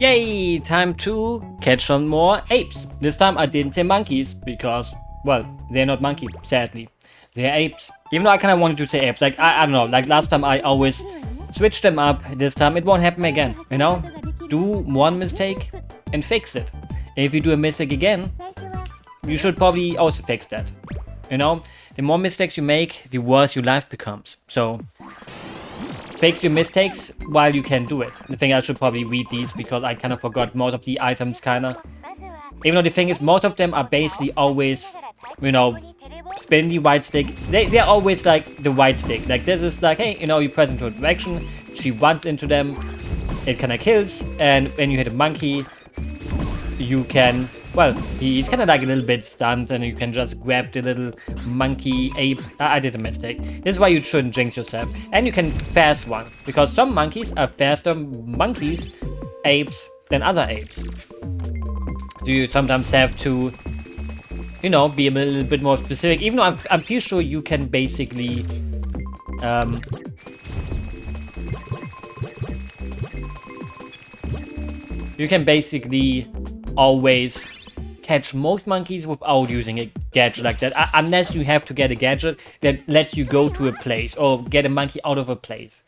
Yay! Time to catch some more apes. This time I didn't say monkeys because, well, they're not monkeys, sadly. They're apes. Even though I kind of wanted to say apes. Like, I don't know, like last time I always switched them up. This time it won't happen again, you know? Do one mistake and fix it. If you do a mistake again, you should probably also fix that. You know? The more mistakes you make, the worse your life becomes. So fix your mistakes while you can do it. I think I should probably read these because I kind of forgot most of the items, even though the thing is, most of them are basically always, you know, spin the white stick. They're always like the white stick. Like this is like, hey, you know, you press into a direction, she runs into them, it kind of kills, and when you hit a monkey, you can, well, he's kind of like a little bit stunned, and you can just grab the little monkey ape. I did a mistake. This is why you shouldn't jinx yourself. And you can fast one, because some monkeys are faster apes than other apes. So you sometimes have to, you know, be a little bit more specific. Even though I'm pretty sure you can basically always catch most monkeys without using a gadget like that, unless you have to get a gadget that lets you go to a place or get a monkey out of a place.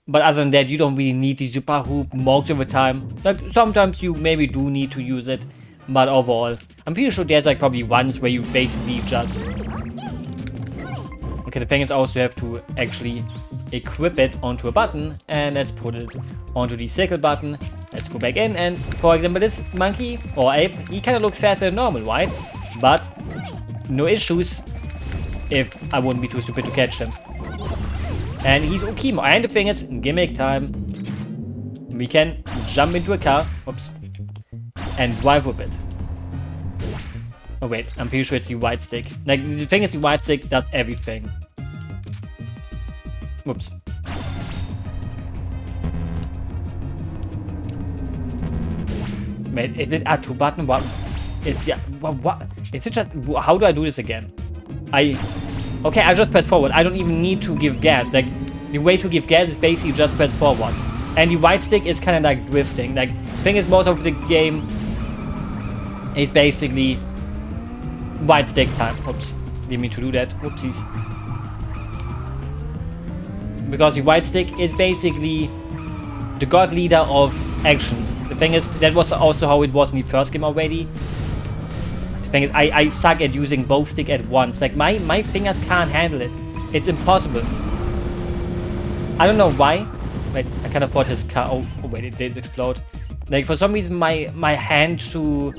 But other than that, you don't really need the super hoop most of the time. Like sometimes you maybe do need to use it, but overall, I'm pretty sure there's like probably ones where you basically just... Okay, the thing is also you have to actually equip it onto a button, and let's put it onto the circle button. Let's go back in, and for example, this monkey or ape, he kind of looks faster than normal, right? But no issues if I wouldn't be too stupid to catch him. And he's okay. And the thing is, gimmick time. We can jump into a car, oops, and drive with it. Oh wait, I'm pretty sure it's the white stick. Like the thing is, the white stick does everything. Whoops. Wait, is it R2 button? What? It's yeah. What? Is it just? How do I do this again? Okay, I just press forward. I don't even need to give gas. Like the way to give gas is basically just press forward. And the white stick is kind of like drifting. Like thing is, most of the game is basically white stick time. Oops, didn't mean to do that. Whoopsies. Because the white stick is basically the god leader of actions. The thing is, that was also how it was in the first game already. The thing is, I suck at using both sticks at once. Like my fingers can't handle it. It's impossible. I don't know why. Wait, I kind of bought his car. Oh wait, it did explode. Like for some reason, my hand to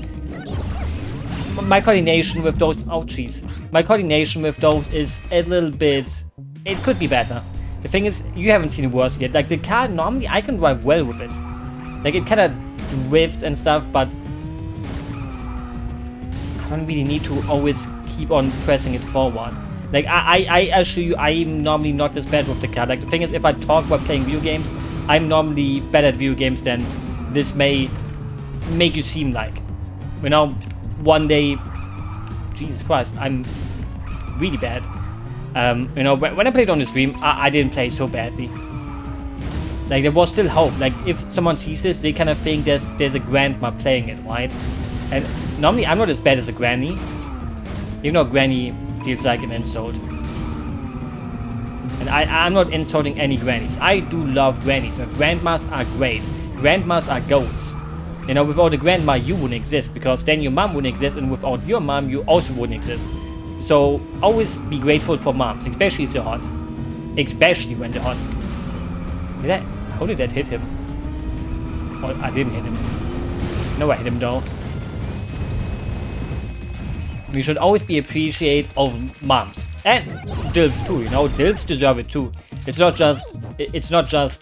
my coordination with those. Oh jeez, my coordination with those is a little bit. It could be better. The thing is, you haven't seen it worse yet. Like the car, normally I can drive well with it. Like it kind of drifts and stuff, but I don't really need to always keep on pressing it forward. Like I assure you, I'm normally not this bad with the car. Like the thing is, if I talk about playing video games, I'm normally better at video games than this may make you seem like. You know, one day, Jesus Christ, I'm really bad. You know, when I played on the stream, I didn't play so badly. Like there was still hope. Like if someone sees this, they kind of think there's a grandma playing it, right? And normally I'm not as bad as a granny. Even though granny feels like an insult. And I'm not insulting any grannies. I do love grannies, but grandmas are great. Grandmas are goats. You know, without a grandma, you wouldn't exist, because then your mom wouldn't exist, and without your mom, you also wouldn't exist. So always be grateful for moms, especially if they're hot. Especially when they're hot. How did that hit him? Oh, I didn't hit him. No, I hit him though. We should always be appreciative of moms. And dilfs too, you know, dilfs deserve it too. It's not just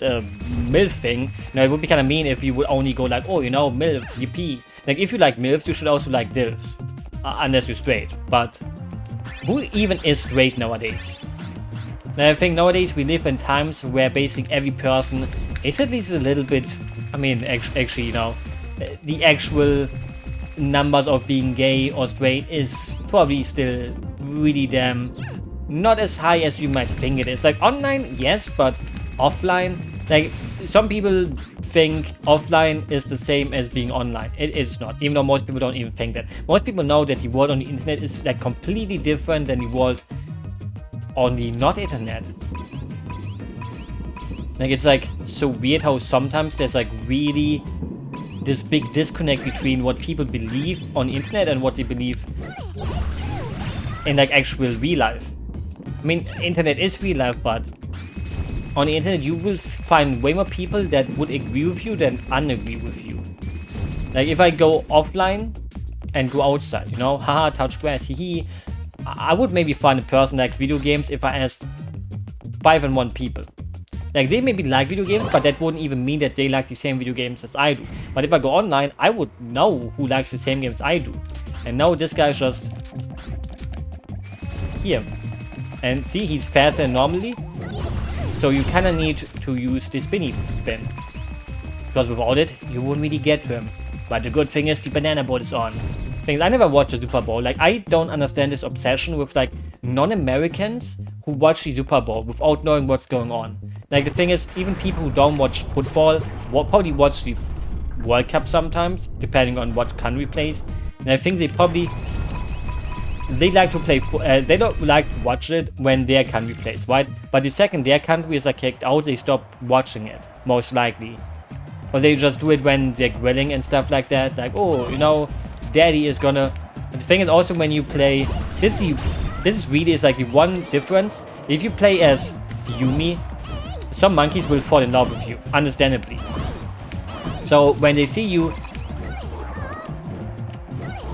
a MILF thing. You know, it would be kind of mean if you would only go like, oh, you know, MILFs, yippee. Like if you like MILFs, you should also like dilfs. Unless you're straight. But who even is straight nowadays? And I think nowadays we live in times where basically every person is at least a little bit, I mean, actually, you know, the actual numbers of being gay or straight is probably still really damn not as high as you might think it is. Like online, yes, but offline, like some people think offline is the same as being online. It is not, even though most people don't even think that. Most people know that the world on the internet is like completely different than the world on the not internet. Like, it's like so weird how sometimes there's like really this big disconnect between what people believe on the internet and what they believe in like actual real life. I mean, internet is real life, but on the internet you will find way more people that would agree with you than unagree with you. Like, if I go offline and go outside, you know, haha, touch grass, hee, I would maybe find a person that likes video games if I asked 5 and 1 people. Like, they maybe like video games, but that wouldn't even mean that they like the same video games as I do. But if I go online, I would know who likes the same games I do. And now this guy's just here. And see, he's faster than normally. So you kind of need to use the spinny spin. Because without it, you wouldn't really get to him. But the good thing is the banana boat is on. Things I never watched the Super Bowl. Like, I don't understand this obsession with like non-Americans who watch the Super Bowl without knowing what's going on. Like, the thing is, even people who don't watch football will probably watch the World Cup sometimes, depending on what country plays. And I think they like to play, they don't like to watch it when their country plays, right? But the second their country is like kicked out, they stop watching it, most likely. Or they just do it when they're grilling and stuff like that. Like, oh, you know, daddy is gonna... And the thing is also when you play... This really is like the one difference. If you play as Yumi, some monkeys will fall in love with you, understandably. So when they see you,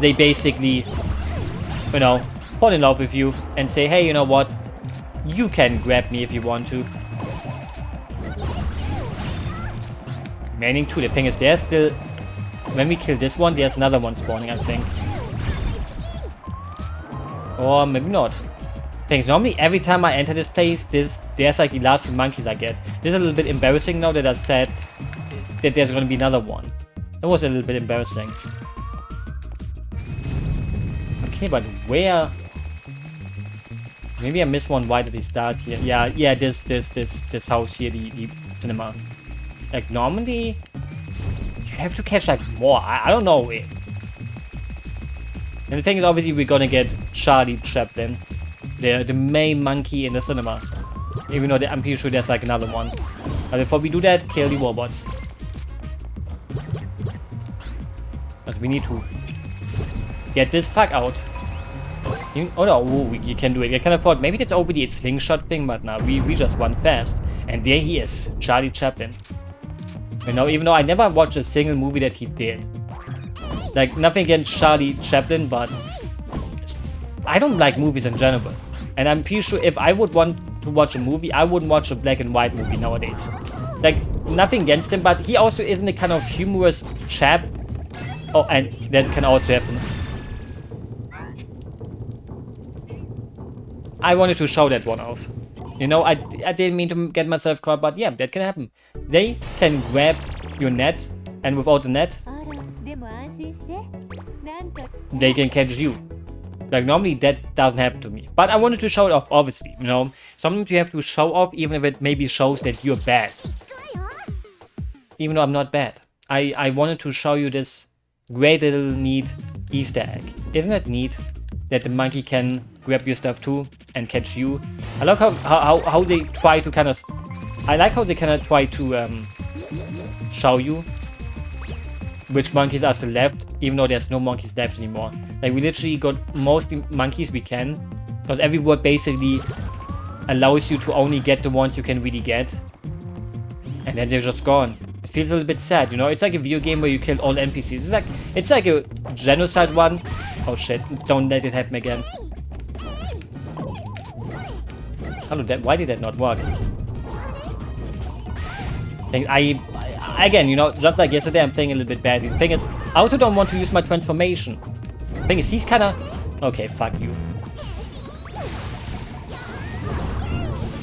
they basically, you know, fall in love with you and say, hey, you know what? You can grab me if you want to. Remaining 2. The thing is, there's still... When we kill this one, there's another one spawning, I think. Or maybe not. Things normally every time I enter this place, there's like the last few monkeys I get. This is a little bit embarrassing now that I said that there's gonna be another one. That was a little bit embarrassing. Okay, but where? Maybe I missed one. Why did he start here? Yeah, this house here, the cinema. Like, normally you have to catch like more. I don't know. And the thing is, obviously we're gonna get Charlie Chaplin, the main monkey in the cinema. Even though I'm pretty sure there's like another one. But before we do that, kill the robots. But we need to get this fuck out. Oh no, you can do it. I kind of thought maybe that's already a slingshot thing, but now we just run fast. And there he is, Charlie Chaplin. You know, even though I never watched a single movie that he did. Like, nothing against Charlie Chaplin, but I don't like movies in general. And I'm pretty sure if I would want to watch a movie, I wouldn't watch a black and white movie nowadays. Like, nothing against him, but he also isn't a kind of humorous chap. Oh, and that can also happen. I wanted to show that one off. You know, I didn't mean to get myself caught, but yeah, that can happen. They can grab your net, and without the net, they can catch you. Like, normally that doesn't happen to me. But I wanted to show it off, obviously, you know. Sometimes you have to show off, even if it maybe shows that you're bad. Even though I'm not bad. I wanted to show you this great little neat Easter egg. Isn't it neat that the monkey can grab your stuff too and catch you? I like how they try to kind of... I like how they kind of try to show you which monkeys are still left, even though there's no monkeys left anymore. Like, we literally got most monkeys we can, because every word basically allows you to only get the ones you can really get, and then they're just gone. It feels a little bit sad, you know. It's like a video game where you kill all NPCs. It's like a genocide one. Oh shit! Don't let it happen again. Hello, why did that not work? Again, you know, just like yesterday, I'm playing a little bit badly. The thing is, I also don't want to use my transformation. The thing is, he's kind of... Okay, fuck you.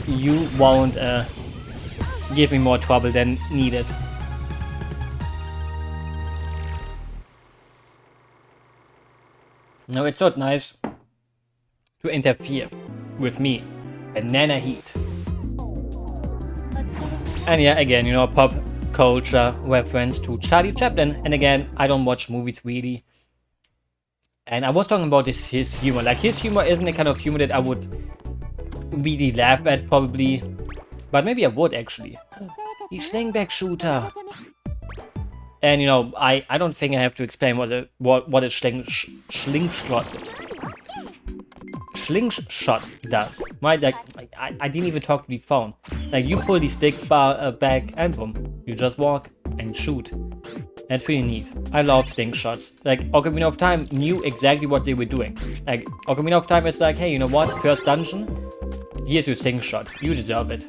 You won't give me more trouble than needed. No, it's not nice to interfere with me. Banana heat. And yeah, again, you know, pop culture reference to Charlie Chaplin. And again, I don't watch movies really. And I was talking about his humor. Like, his humor isn't the kind of humor that I would really laugh at, probably. But maybe I would, actually. The slingback shooter. And, you know, I don't think I have to explain what a slingshot does. Right? Like, I didn't even talk to the phone. Like, you pull the stick back and boom. You just walk and shoot. That's pretty neat. I love slingshots. Like, Ocarina of Time knew exactly what they were doing. Like, Ocarina of Time is like, hey, you know what? First dungeon, here's your slingshot. You deserve it.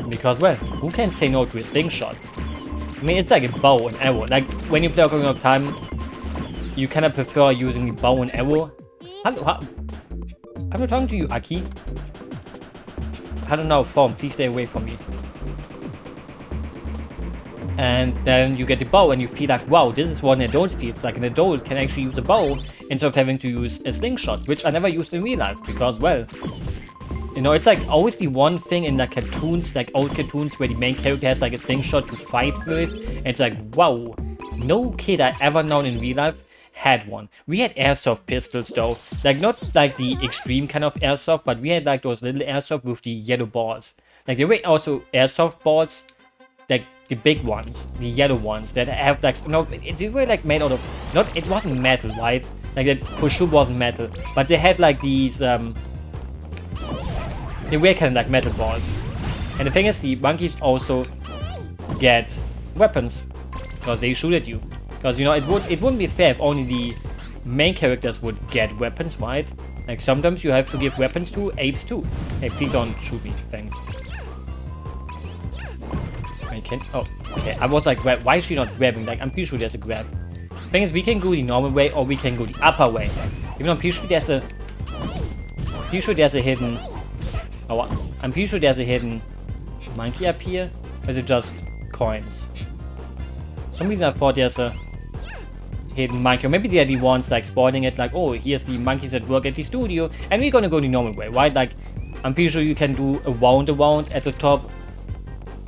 Because, well, who can say no to a slingshot? I mean, it's like a bow and arrow. Like, when you play Ocarina of Time, you kind of prefer using the bow and arrow. I'm not talking to you, Aki. I don't know, phone, please stay away from me. And then you get the bow and you feel like, wow, this is what an adult feels like. An adult can actually use a bow instead of having to use a slingshot, which I never used in real life because, well, you know, it's like always the one thing in like cartoons, like old cartoons, where the main character has like a slingshot to fight with. And it's like, wow, no kid I ever known in real life had one. We had airsoft pistols though, like not like the extreme kind of airsoft, but we had like those little airsoft with the yellow balls. Like there were also airsoft balls, like the big ones, the yellow ones that have like, no, they were like made out of, not, it wasn't metal, right? Like that for sure wasn't metal, but they had like these, they were kind of like metal balls. And the thing is, the monkeys also get weapons, because they shoot at you. Because, you know, it wouldn't be fair if only the main characters would get weapons, right? Like sometimes you have to give weapons to apes too. Hey, please don't shoot me, thanks. I can, oh, okay, I was like, why is she not grabbing? Like, I'm pretty sure there's a grab. Thing is, we can go the normal way or we can go the upper way. Even though I'm pretty sure there's a hidden, oh, I'm pretty sure there's a hidden monkey up here. Or is it just coins? For some reason I thought there's a hidden monkey, or maybe they are the ones like spoiling it, like, oh, here's the monkeys that work at the studio, and we're gonna go the normal way, right? Like, I'm pretty sure you can do a round at the top.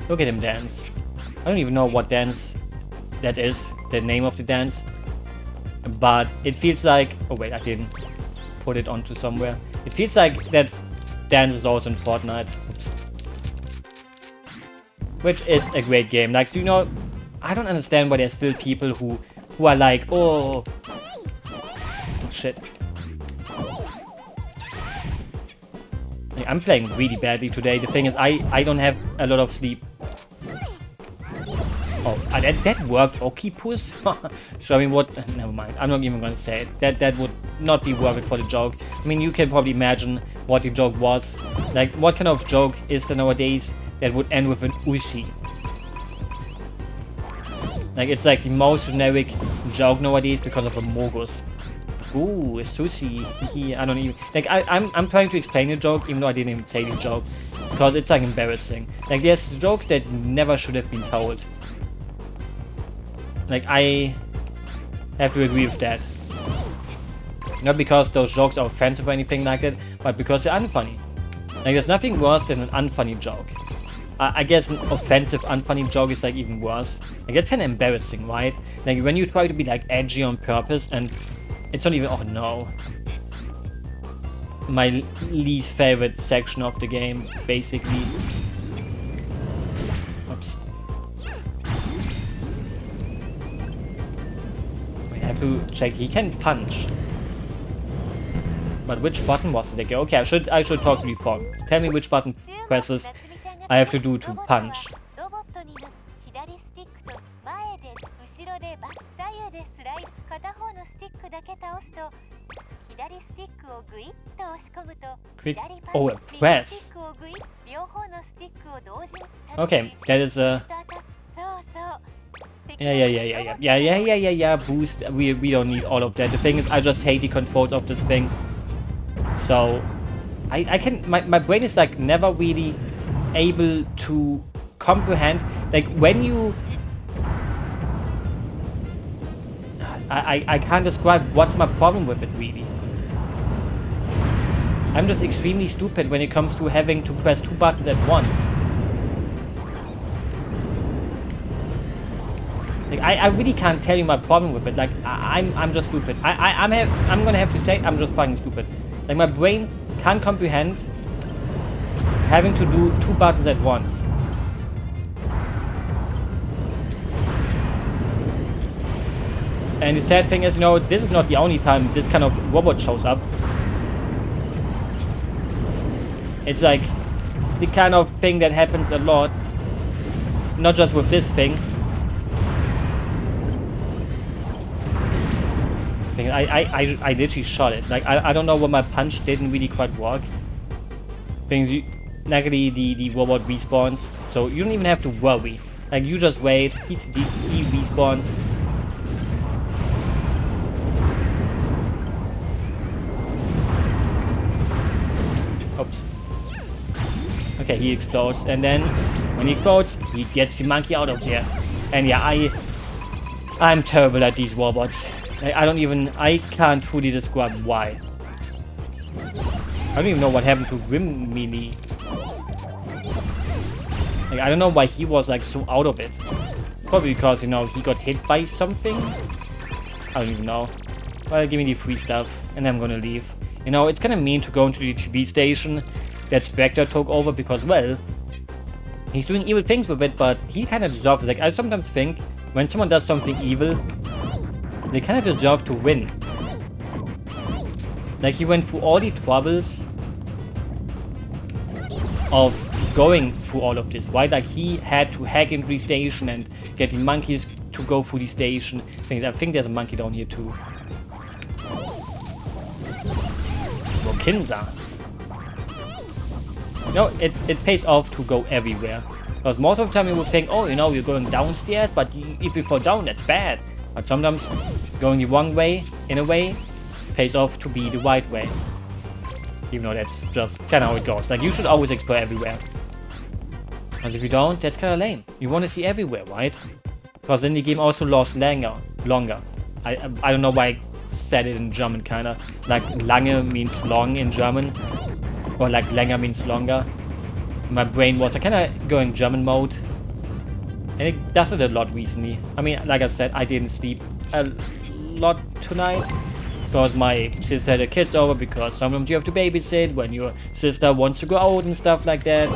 Look at him dance. I don't even know what dance that is, the name of the dance. But it feels like... oh wait, I didn't put it onto somewhere. It feels like that dance is also in Fortnite. Oops. Which is a great game. Like, you know, I don't understand why there's still people who are like, oh shit. Like, I'm playing really badly today. The thing is, I don't have a lot of sleep. Oh, that worked, Octopus? So I mean, what? Never mind. I'm not even gonna say it. That would not be worth it for the joke. I mean, you can probably imagine what the joke was. Like, what kind of joke is there nowadays that would end with an Ushi? Like, it's like the most generic joke nowadays because of a Mogus. Ooh, a sushi. I don't even... like, I'm trying to explain the joke, even though I didn't even say the joke. Because it's, like, embarrassing. Like, there's jokes that never should have been told. Like, I have to agree with that. Not because those jokes are offensive or anything like that, but because they're unfunny. Like, there's nothing worse than an unfunny joke. I guess an offensive, unfunny joke is, like, even worse. Like, it's kind of embarrassing, right? Like, when you try to be, like, edgy on purpose and it's not even... oh, no. My least favorite section of the game, basically. Oops. Wait, I have to check. He can punch. But which button was it again? Okay, I should talk to the phone. Tell me which button presses I have to do to punch. Quick. Oh, a press. Okay, that is a... yeah, boost. We don't need all of that. The thing is, I just hate the controls of this thing. So, I can... my brain is like never really able to comprehend, like, when you... I can't describe what's my problem with it, really. I'm just extremely stupid when it comes to having to press 2 buttons at once. Like, I really can't tell you my problem with it. Like, I'm just stupid. I'm gonna have to say I'm just fucking stupid. Like, my brain can't comprehend having to do 2 buttons at once. And the sad thing is, you know, this is not the only time this kind of robot shows up. It's like the kind of thing that happens a lot. Not just with this thing. I literally shot it. Like, I don't know what my punch didn't really quite work. Things you... Luckily, the robot respawns. So you don't even have to worry. Like, you just wait. He respawns. Oops. Okay, he explodes, and then when he explodes, he gets the monkey out of there. And yeah, I'm terrible at these robots. I can't fully describe why. I don't even know what happened to Rimini. Like, I don't know why he was like so out of it. Probably because, you know, he got hit by something. I don't even know. Well, give me the free stuff, and I'm gonna leave. You know, it's kind of mean to go into the TV station that Spectre took over because, well, he's doing evil things with it, but he kind of deserves it. Like, I sometimes think when someone does something evil, they kind of deserve to win. Like, he went through all the troubles of going through all of this, right? Like, he had to hack into the station and get the monkeys to go through the station. I think there's a monkey down here too. Kinza. No, it pays off to go everywhere. Because most of the time you would think, oh, you know, you're going downstairs, but if you fall down, that's bad. But sometimes going the wrong way, in a way, pays off to be the right way. Even though that's just kind of how it goes. Like, you should always explore everywhere. Because if you don't, that's kind of lame. You want to see everywhere, right? Because then the game also lasts longer. I don't know why I said it in German, kind of. Like, lange means long in German. Or like länger means longer. My brain was kind of going German mode. And it does it a lot recently. I mean, like I said, I didn't sleep a lot tonight. Because my sister had the kids over, because sometimes you have to babysit when your sister wants to go out and stuff like that.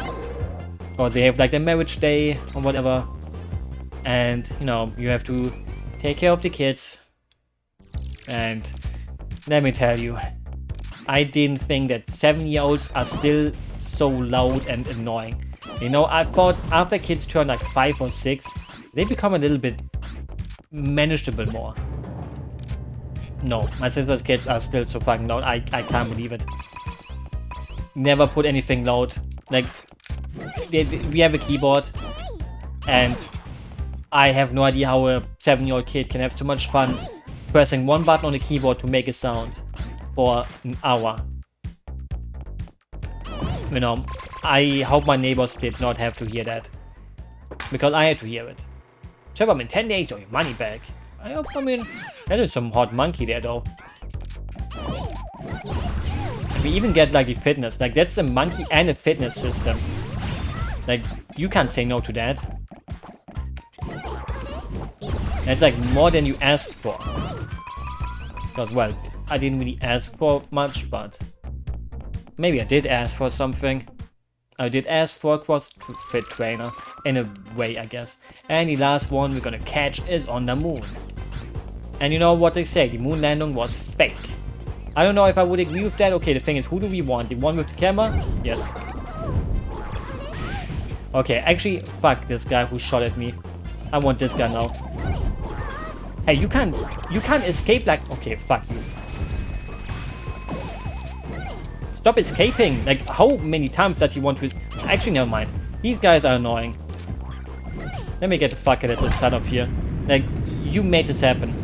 Or they have like their marriage day or whatever. And, you know, you have to take care of the kids. And let me tell you, I didn't think that 7-year-olds are still so loud and annoying. You know, I thought after kids turn like 5 or 6, they become a little bit manageable more. No, my sister's kids are still so fucking loud. I can't believe it. Never put anything loud. Like, we have a keyboard, and I have no idea how a 7-year-old kid can have so much fun pressing one button on the keyboard to make a sound for an hour. You know, I hope my neighbors did not have to hear that, because I had to hear it. Trevor, in 10 days or your money back. I mean, that is some hot monkey there though. We even get like the fitness, like that's a monkey and a fitness system. Like, you can't say no to that. That's like more than you asked for. Because, well, I didn't really ask for much, but maybe I did ask for something. I did ask for a CrossFit trainer, in a way, I guess. And the last one we're gonna catch is on the moon. And you know what they say, the moon landing was fake. I don't know if I would agree with that. Okay, the thing is, who do we want? The one with the camera? Yes. Okay, actually, fuck this guy who shot at me. I want this guy now. Hey, you can't escape like... Okay, fuck you. Stop escaping! Like, how many times does he want to... Actually, never mind. These guys are annoying. Let me get the fuck out of here. Like, you made this happen.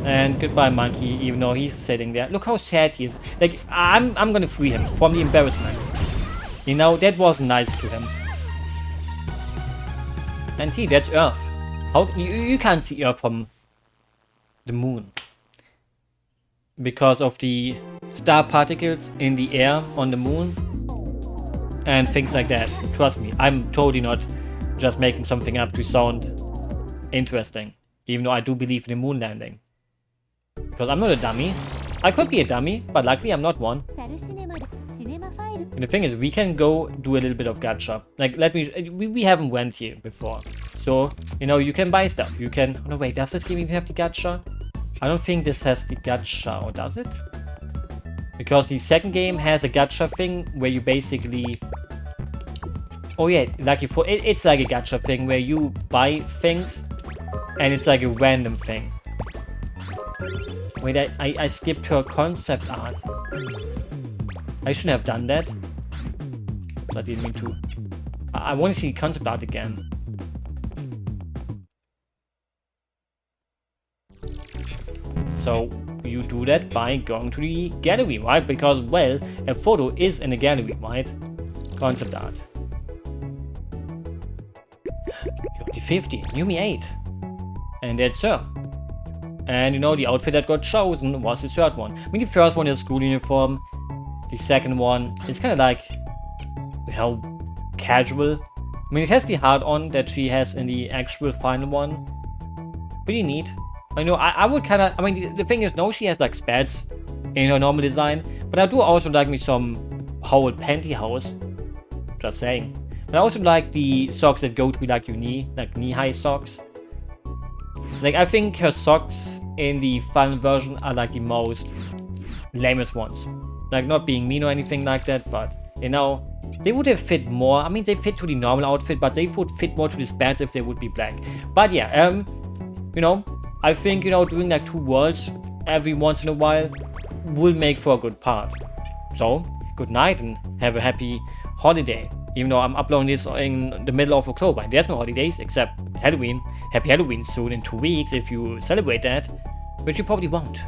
And goodbye, monkey, even though he's sitting there. Look how sad he is. Like, I'm gonna free him from the embarrassment. You know, that was nice to him. And see, that's Earth. How you can't see Earth from the moon. because of the star particles in the air on the moon and things like that. Trust me, I'm totally not just making something up to sound interesting, even though I do believe in the moon landing. Because I'm not a dummy. I could be a dummy, but luckily I'm not one. And the thing is, we can go do a little bit of gacha. Like, we haven't went here before. So, you know, you can buy stuff. You can, oh no wait, does this game even have the gacha? I don't think this has the gacha, or does it? Because the second game has a gacha thing where you basically... Oh yeah, it's like a gacha thing where you buy things and it's like a random thing. Wait, I skipped her concept art. I shouldn't have done that. I didn't mean to. I want to see concept art again. So you do that by going to the gallery, right? Because, well, a photo is in a gallery, right? Concept art. You got the 50, Yumi 8. And that's her. And you know, the outfit that got chosen was the third one. I mean, the first one is a school uniform. The second one is kind of like, you know, casual. I mean, it has the heart on that she has in the actual final one. Pretty neat. I know, I would kind of, I mean, the thing is, no, she has like spats in her normal design. But I do also like me some whole pantyhose. Just saying. But I also like the socks that go to like your knee, like knee-high socks. Like, I think her socks in the final version are like the most lamest ones. Like, not being mean or anything like that, but, you know, they would have fit more. I mean, they fit to the normal outfit, but they would fit more to the spats if they would be black. But yeah, you know, I think, you know, doing like 2 worlds every once in a while will make for a good part. So, good night and have a happy holiday. Even though I'm uploading this in the middle of October, and there's no holidays except Halloween. Happy Halloween soon in 2 weeks if you celebrate that, which you probably won't.